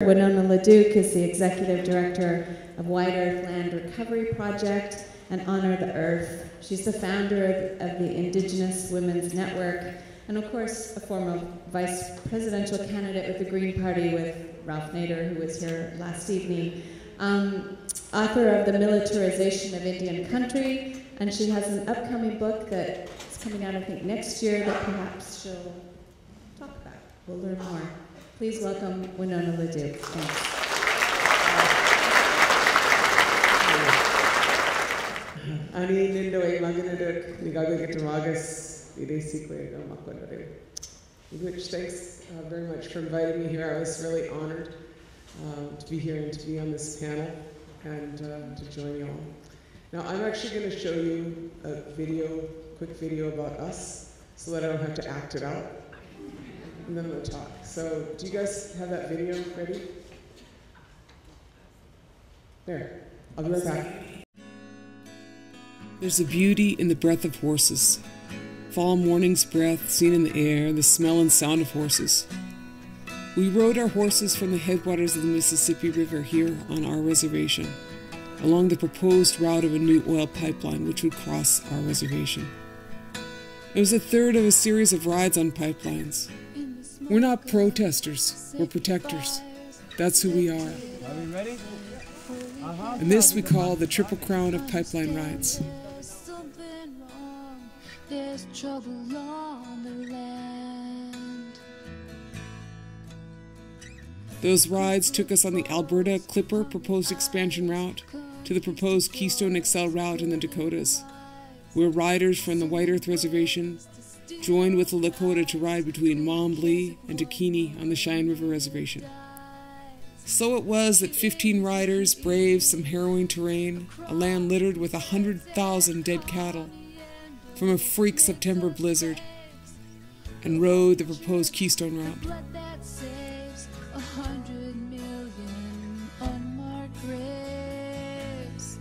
Winona LaDuke is the Executive Director of White Earth Land Recovery Project and Honor the Earth. She's the founder of the Indigenous Women's Network and, of course, a former vice presidential candidate with the Green Party with Ralph Nader, who was here last evening. Author of The Militarization of Indian Country, and she has an upcoming book that is coming out, I think, next year that perhaps she'll talk about. We'll learn more. Please welcome Winona LaDuke. Thanks. Ani nindo ay maganadak nigagagit magas idesiko makonare. Which thanks very much for inviting me here. I was really honored to be here and to be on this panel and to join you all. Now I'm actually going to show you a quick video about us, so that I don't have to act it out. And then I'm going to talk. So, do you guys have that video ready? There. I'll be right back. There's a beauty in the breath of horses. Fall morning's breath seen in the air, the smell and sound of horses. We rode our horses from the headwaters of the Mississippi River here on our reservation, along the proposed route of a new oil pipeline which would cross our reservation. It was a third of a series of rides on pipelines. We're not protesters, we're protectors. That's who we are. Are we ready? And this we call the Triple Crown of pipeline rides. There's trouble on the land. Those rides took us on the Alberta Clipper proposed expansion route to the proposed Keystone XL route in the Dakotas, where riders from the White Earth Reservation joined with the Lakota to ride between Momblee and Dakini on the Cheyenne River Reservation. So it was that 15 riders braved some harrowing terrain, a land littered with 100,000 dead cattle from a freak September blizzard, and rode the proposed Keystone route. That saves 100 million unmarked graves.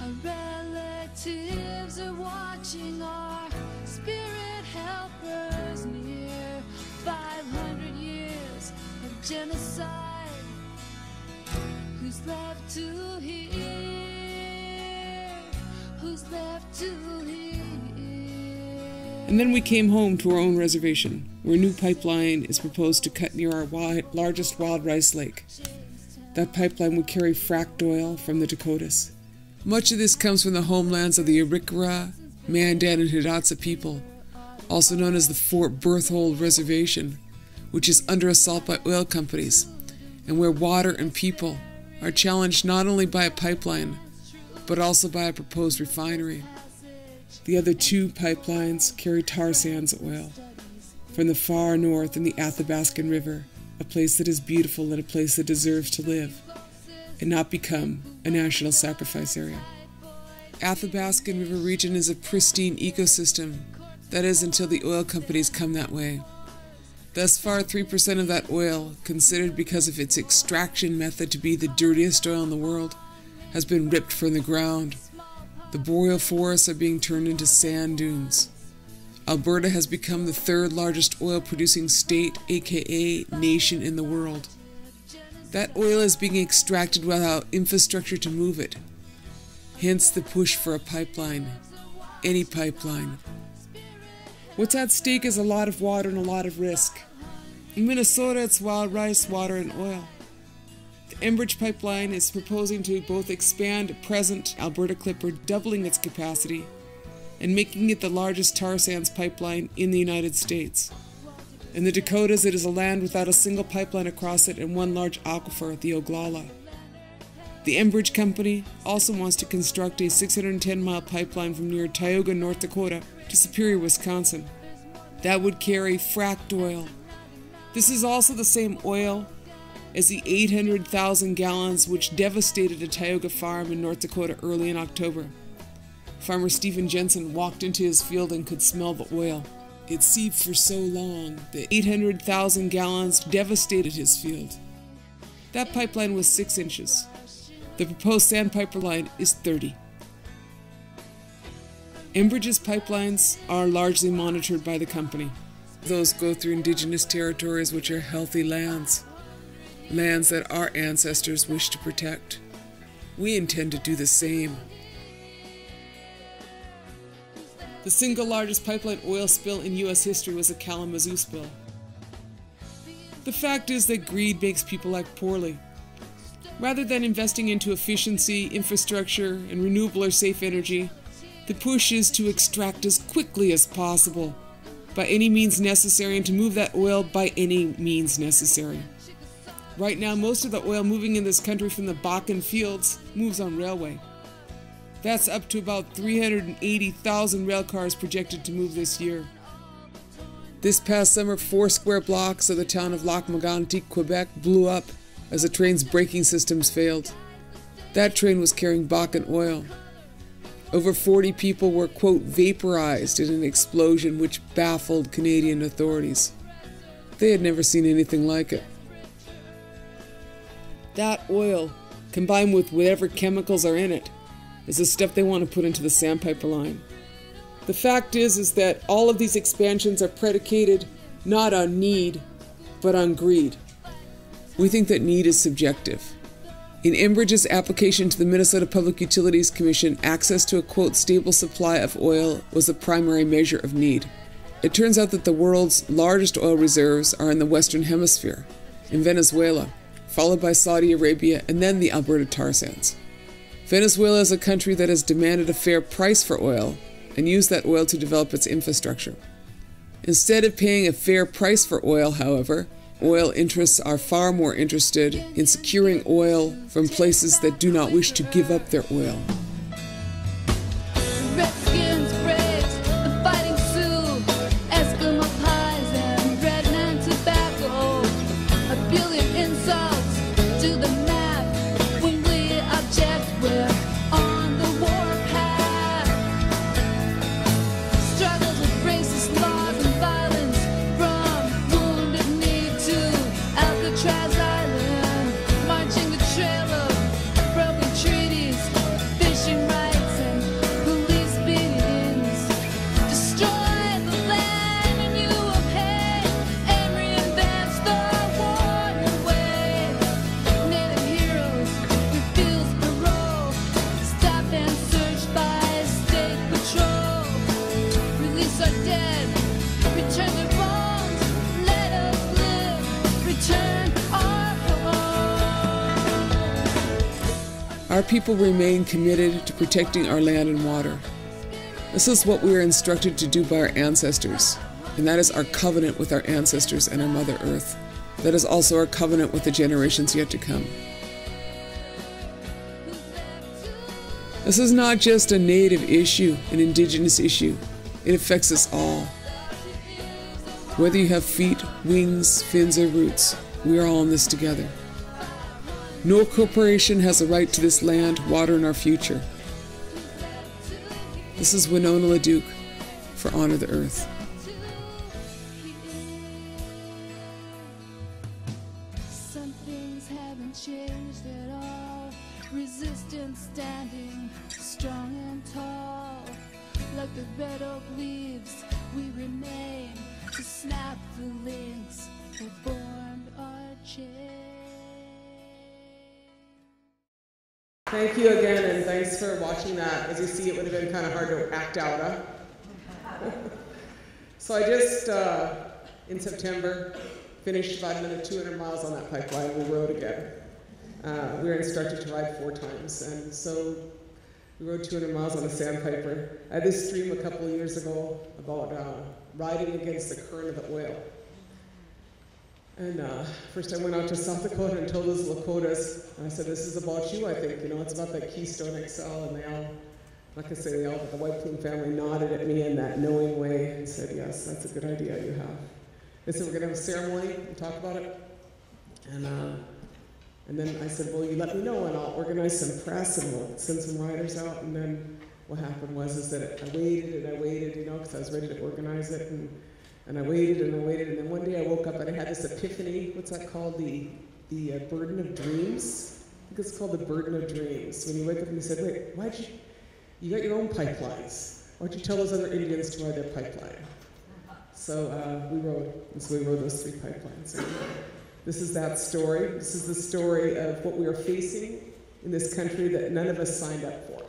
Our relatives are watching our spirit helpers near 500 years of genocide. Who's left to hear? Who's left to hear? And then we came home to our own reservation, where a new pipeline is proposed to cut near our largest wild rice lake. That pipeline would carry fracked oil from the Dakotas. Much of this comes from the homelands of the Arikara, Mandan, and Hidatsa people, also known as the Fort Berthold Reservation, which is under assault by oil companies, and where water and people are challenged not only by a pipeline, but also by a proposed refinery. The other two pipelines carry tar sands oil from the far north in the Athabascan River, a place that is beautiful and a place that deserves to live and not become a national sacrifice area. Athabascan River region is a pristine ecosystem, that is until the oil companies come that way. Thus far, 3% of that oil, considered because of its extraction method to be the dirtiest oil in the world, has been ripped from the ground. The boreal forests are being turned into sand dunes. Alberta has become the third largest oil-producing state, aka nation, in the world. That oil is being extracted without infrastructure to move it. Hence the push for a pipeline. Any pipeline. What's at stake is a lot of water and a lot of risk. In Minnesota, it's wild rice, water, and oil. The Enbridge pipeline is proposing to both expand present Alberta Clipper, doubling its capacity, and making it the largest tar sands pipeline in the United States. In the Dakotas, it is a land without a single pipeline across it and one large aquifer, the Oglala. The Enbridge company also wants to construct a 610-mile pipeline from near Tioga, North Dakota, to Superior, Wisconsin. That would carry fracked oil. This is also the same oil as the 800,000 gallons which devastated a Tioga farm in North Dakota early in October. Farmer Stephen Jensen walked into his field and could smell the oil. It seeped for so long that 800,000 gallons devastated his field. That pipeline was 6 inches. The proposed sandpiper line is 30. Enbridge's pipelines are largely monitored by the company. Those go through Indigenous territories, which are healthy lands. lands that our ancestors wish to protect. We intend to do the same. The single largest pipeline oil spill in U.S. history was the Kalamazoo spill. The fact is that greed makes people act poorly. Rather than investing into efficiency, infrastructure, and renewable or safe energy, the push is to extract as quickly as possible, by any means necessary, and to move that oil by any means necessary. Right now, most of the oil moving in this country from the Bakken fields moves on railway. That's up to about 380,000 rail cars projected to move this year. This past summer, 4 square blocks of the town of Lac-Mégantic, Quebec, blew up as the train's braking systems failed. That train was carrying Bakken oil. Over 40 people were, quote, vaporized in an explosion which baffled Canadian authorities. They had never seen anything like it. That oil, combined with whatever chemicals are in it, is the stuff they want to put into the sandpiper line. The fact is that all of these expansions are predicated not on need, but on greed. We think that need is subjective. In Enbridge's application to the Minnesota Public Utilities Commission, access to a, quote, stable supply of oil was the primary measure of need. It turns out that the world's largest oil reserves are in the Western Hemisphere, in Venezuela, followed by Saudi Arabia, and then the Alberta tar sands. Venezuela is a country that has demanded a fair price for oil and used that oil to develop its infrastructure. Instead of paying a fair price for oil, however, oil interests are far more interested in securing oil from places that do not wish to give up their oil. Redskins, Braves, the Fighting Sioux, Eskimo pies and Redman tobacco. A billion insults to the map. When we object, we're on the warpath. Struggles with racist laws and violence, from Wounded Knee to Alcatraz Island, marching the trail of broken treaties, fishing rights and police beatings. Destroy the land and you will pay, and reinvent the warrior way. Native heroes refuse parole, stop and search by state patrol. Release our dead, return their bones, let us live, return our home. Our people remain committed to protecting our land and water. This is what we are instructed to do by our ancestors, and that is our covenant with our ancestors and our Mother Earth. That is also our covenant with the generations yet to come. This is not just a Native issue, an Indigenous issue. It affects us all. Whether you have feet, wings, fins, or roots, we are all in this together. No corporation has a right to this land, water, and our future. This is Winona LaDuke for Honor the Earth. Some things haven't changed at all. Resistance standing strong and tall. Like the red oak leaves, we remain to snap the links that formed our chain. Thank you again, and thanks for watching that. As you see, it would have been kind of hard to act out of. So I just, in September, finished about another 200 miles on that pipeline. We rode again. We were instructed to ride 4 times, and so we rode 200 miles on a sandpiper. I had this dream a couple of years ago about riding against the current of the oil. And first I went out to South Dakota and told those Lakotas, and I said, this is about you, I think. You know, it's about that Keystone XL. And they all, I'm not going to say they all, but the White Plume family nodded at me in that knowing way and said, yes, that's a good idea you have. They said, we're going to have a ceremony and talk about it. And then I said, well, you let me know, and I'll organize some press, and we'll send some riders out. And then what happened was that I waited and I waited, you know, because I was ready to organize it. And I waited and I waited, and then one day I woke up and I had this epiphany. What's that called? The burden of dreams? I think it's called the burden of dreams. When you wake up and you said, wait, you got your own pipelines. Why'd you tell those other Indians to ride their pipeline? So we rode those 3 pipelines. And This is that story. This is the story of what we are facing in this country that none of us signed up for.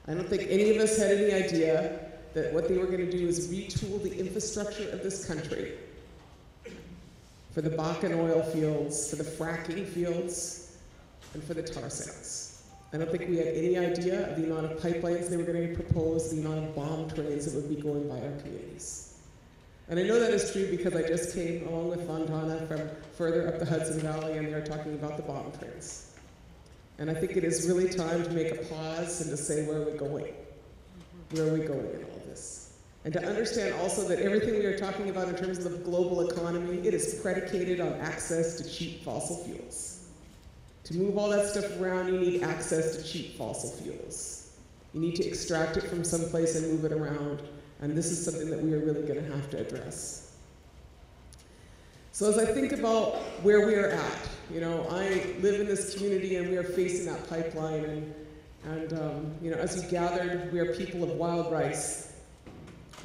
I don't think any of us had any idea that what they were going to do is retool the infrastructure of this country for the Bakken oil fields, for the fracking fields, and for the tar sands. I don't think we had any idea of the amount of pipelines they were going to propose, the amount of bomb trains that would be going by our communities. And I know that is true because I just came along with Fontana from further up the Hudson Valley, and they're talking about the bomb trains. And I think it is really time to make a pause and to say, where are we going? Where are we going in all this? And to understand also that everything we are talking about in terms of the global economy, it is predicated on access to cheap fossil fuels. To move all that stuff around, you need access to cheap fossil fuels. You need to extract it from someplace and move it around. And this is something that we are really going to have to address. So as I think about where we are at, you know, I live in this community and we are facing that pipeline. And you know, as you gathered, we are people of wild rice.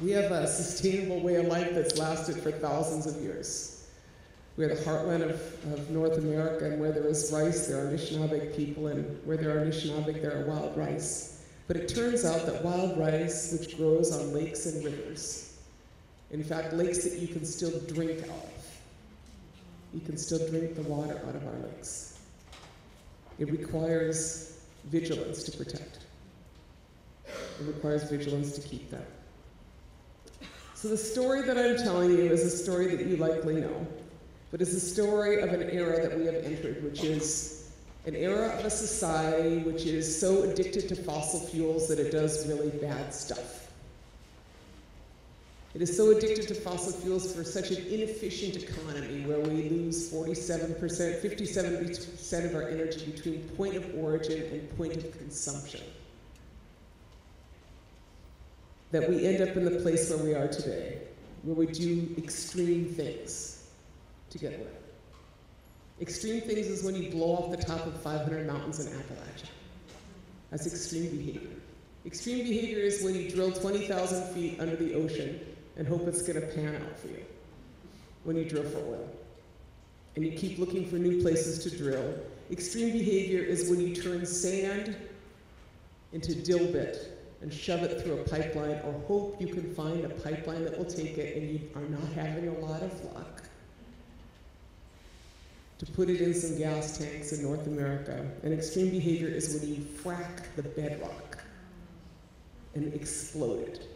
We have a sustainable way of life that's lasted for thousands of years. We are the heartland of North America, and where there is rice, there are Anishinaabe people, and where there are Anishinaabe, there are wild rice. But it turns out that wild rice, which grows on lakes and rivers, in fact, lakes that you can still drink out of. You can still drink the water out of our lakes. It requires vigilance to protect. It requires vigilance to keep them. So the story that I'm telling you is a story that you likely know, but it's a story of an era that we have entered, which is an era of a society which is so addicted to fossil fuels that it does really bad stuff. It is so addicted to fossil fuels for such an inefficient economy where we lose 57% of our energy between point of origin and point of consumption, that we end up in the place where we are today, where we do extreme things to get away. Extreme things is when you blow off the top of 500 mountains in Appalachia. That's extreme behavior. Extreme behavior is when you drill 20,000 feet under the ocean and hope it's going to pan out for you when you drill for oil. And you keep looking for new places to drill. Extreme behavior is when you turn sand into dilbit and shove it through a pipeline, or hope you can find a pipeline that will take it, and you are not having a lot of luck, to put it in some gas tanks in North America. And extreme behavior is when you frack the bedrock and explode it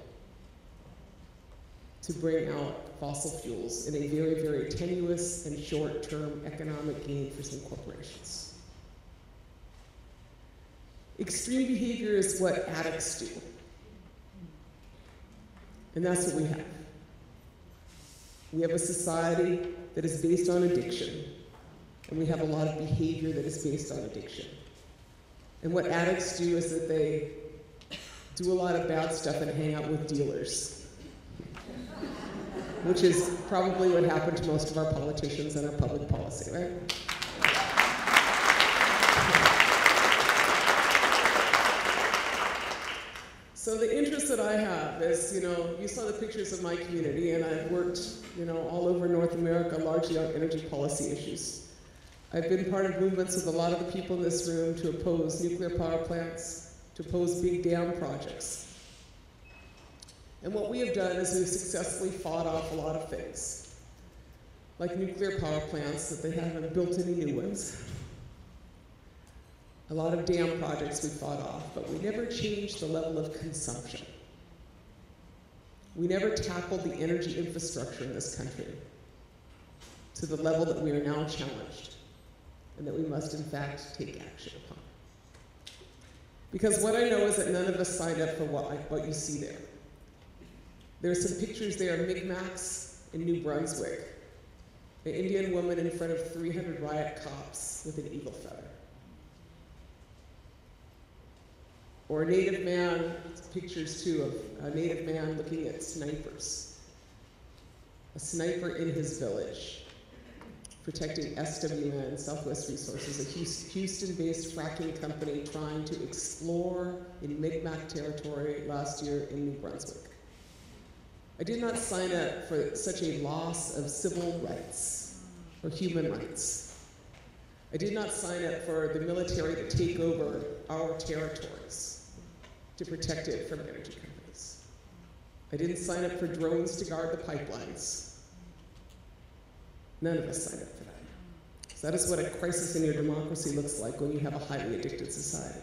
to bring out fossil fuels in a very, very tenuous and short-term economic gain for some corporations. Extreme behavior is what addicts do. And that's what we have. We have a society that is based on addiction, and we have a lot of behavior that is based on addiction. And what addicts do is that they do a lot of bad stuff and hang out with dealers, which is probably what happened to most of our politicians and our public policy, right? So the interest that I have is, you know, you saw the pictures of my community, and I've worked, you know, all over North America, largely on energy policy issues. I've been part of movements with a lot of the people in this room to oppose nuclear power plants, to oppose big dam projects. And what we have done is we've successfully fought off a lot of things, like nuclear power plants that they haven't built any new ones. A lot of dam projects we fought off, but we never changed the level of consumption. We never tackled the energy infrastructure in this country to the level that we are now challenged, and that we must in fact take action upon. Because what I know is that none of us signed up for what you see there. There are some pictures there of Mi'kmaqs in New Brunswick, an Indian woman in front of 300 riot cops with an eagle feather. Or a Native man, pictures too of a Native man looking at snipers. A sniper in his village, protecting SWN, Southwest Resources, a Houston-based fracking company trying to explore in Mi'kmaq territory last year in New Brunswick. I did not sign up for such a loss of civil rights or human rights. I did not sign up for the military to take over our territories, to protect it from energy companies. I didn't sign up for drones to guard the pipelines. None of us signed up for that. So that is what a crisis in your democracy looks like when you have a highly addicted society.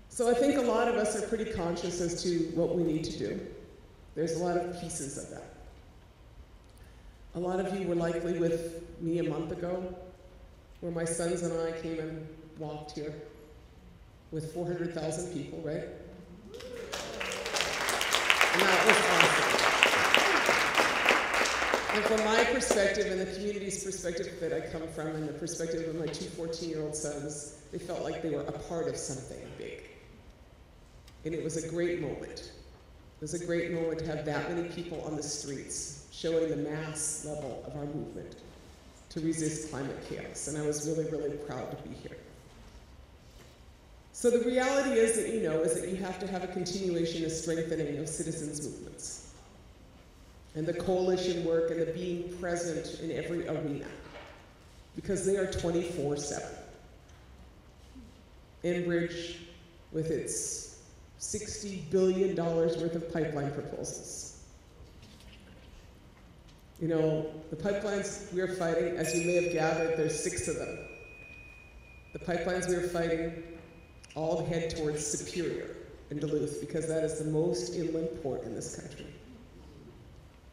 So I think a lot of us are pretty conscious as to what we need to do. There's a lot of pieces of that. A lot of you were likely with me a month ago, where my sons and I came and walked here with 400,000 people, right? And that was awesome. And from my perspective and the community's perspective that I come from and the perspective of my two 14-year-old sons, they felt like they were a part of something big. And it was a great moment. It was a great moment to have that many people on the streets showing the mass level of our movement to resist climate chaos. And I was really, really proud to be here. So the reality is that you know is that you have to have a continuation of strengthening of citizens' movements. And the coalition work and the being present in every arena. Because they are 24/7. Enbridge, with its $60 billion worth of pipeline proposals. You know, the pipelines we're fighting, as you may have gathered, there's 6 of them. The pipelines we're fighting all head towards Superior and Duluth because that is the most inland port in this country.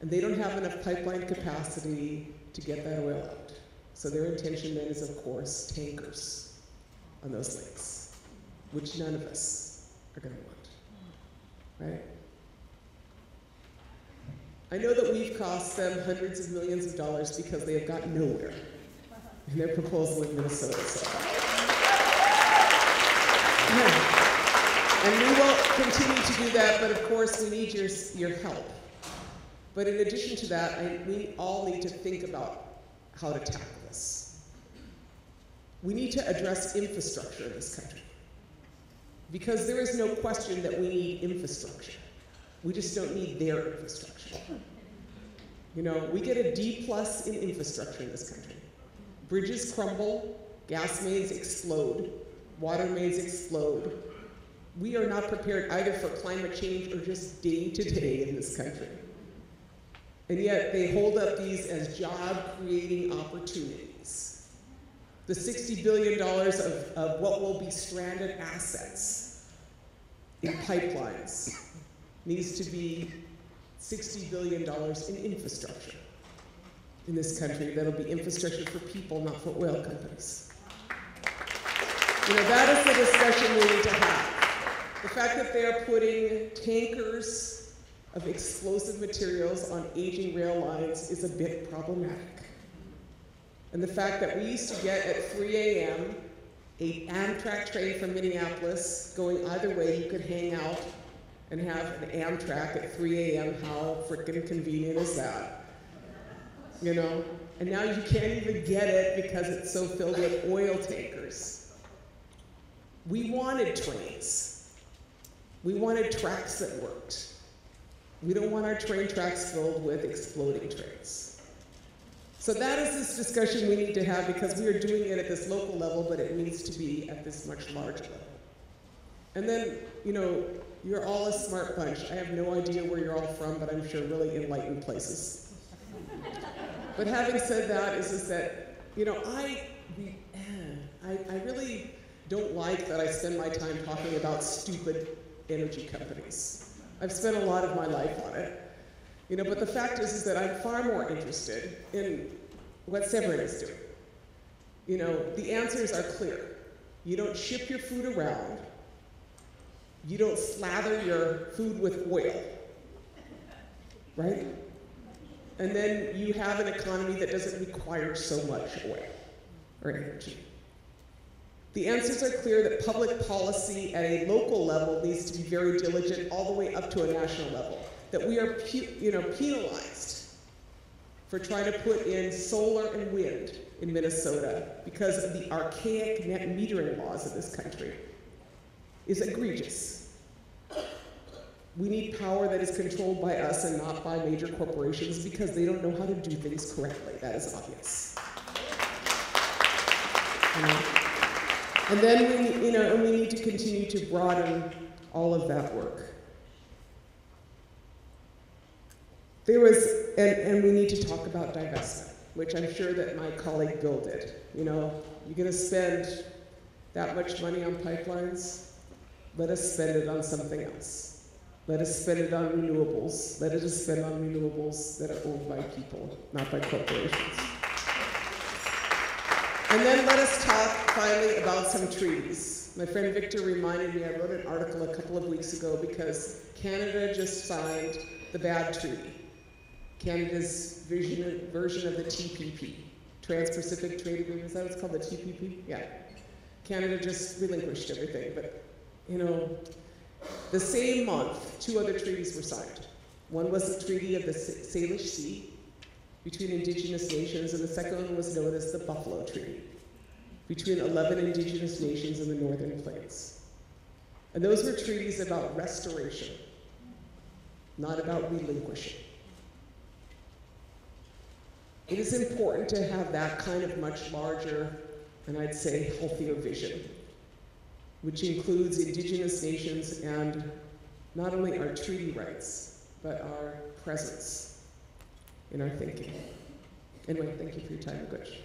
And they don't have enough pipeline capacity to get that oil out. So their intention then is, of course, tankers on those lakes, which none of us are going to want, right? I know that we've cost them hundreds of millions of dollars because they have gotten nowhere in their proposal in Minnesota. So. And we will continue to do that, but of course we need your help. But in addition to that, we all need to think about how to tackle this. We need to address infrastructure in this country. Because there is no question that we need infrastructure. We just don't need their infrastructure. You know, we get a D+ in infrastructure in this country. Bridges crumble, gas mains explode, water mains explode. We are not prepared either for climate change or just day-to-day in this country. And yet they hold up these as job-creating opportunities. The $60 billion of what will be stranded assets in pipelines needs to be $60 billion in infrastructure in this country. That'll be infrastructure for people, not for oil companies. You know, that is the discussion we need to have. The fact that they are putting tankers of explosive materials on aging rail lines is a bit problematic. And the fact that we used to get at 3 a.m. an Amtrak train from Minneapolis going either way, you could hang out and have an Amtrak at 3 a.m. How frickin' convenient is that? You know? And now you can't even get it because it's so filled with oil tankers. We wanted trains. We wanted tracks that worked. We don't want our train tracks filled with exploding trains. So that is this discussion we need to have because we are doing it at this local level, but it needs to be at this much larger level. And then, you know, you're all a smart bunch. I have no idea where you're all from, but I'm sure really enlightened places. But having said that, is that, you know, I really don't like that I spend my time talking about stupid energy companies. I've spent a lot of my life on it. You know, but the fact is that I'm far more interested in what Severn is doing. You know, the answers are clear. You don't ship your food around. You don't slather your food with oil, right? And then you have an economy that doesn't require so much oil or energy. The answers are clear that public policy at a local level needs to be very diligent all the way up to a national level. That we are penalized for trying to put in solar and wind in Minnesota because of the archaic net metering laws of this country is egregious. We need power that is controlled by us and not by major corporations because they don't know how to do things correctly. That is obvious. And then we need to continue to broaden all of that work. There was, and we need to talk about divestment, which I'm sure that my colleague Bill did. You're going to spend that much money on pipelines, let us spend it on something else. Let us spend it on renewables. Let us spend on renewables that are owned by people, not by corporations. And then let us talk finally about some treaties. My friend Victor reminded me, I wrote an article a couple of weeks ago because Canada just signed the bad treaty. Canada's version of the TPP, Trans-Pacific Trade Agreement, is that what it's called, the TPP? Yeah. Canada just relinquished everything, but the same month, 2 other treaties were signed. One was the Treaty of the Salish Sea between Indigenous nations, and the second one was known as the Buffalo Treaty between 11 Indigenous nations in the Northern Plains. And those were treaties about restoration, not about relinquishing. It is important to have that kind of much larger, and I'd say healthier vision, which includes Indigenous nations and not only our treaty rights, but our presence in our thinking. Anyway, thank you for your time, Gush.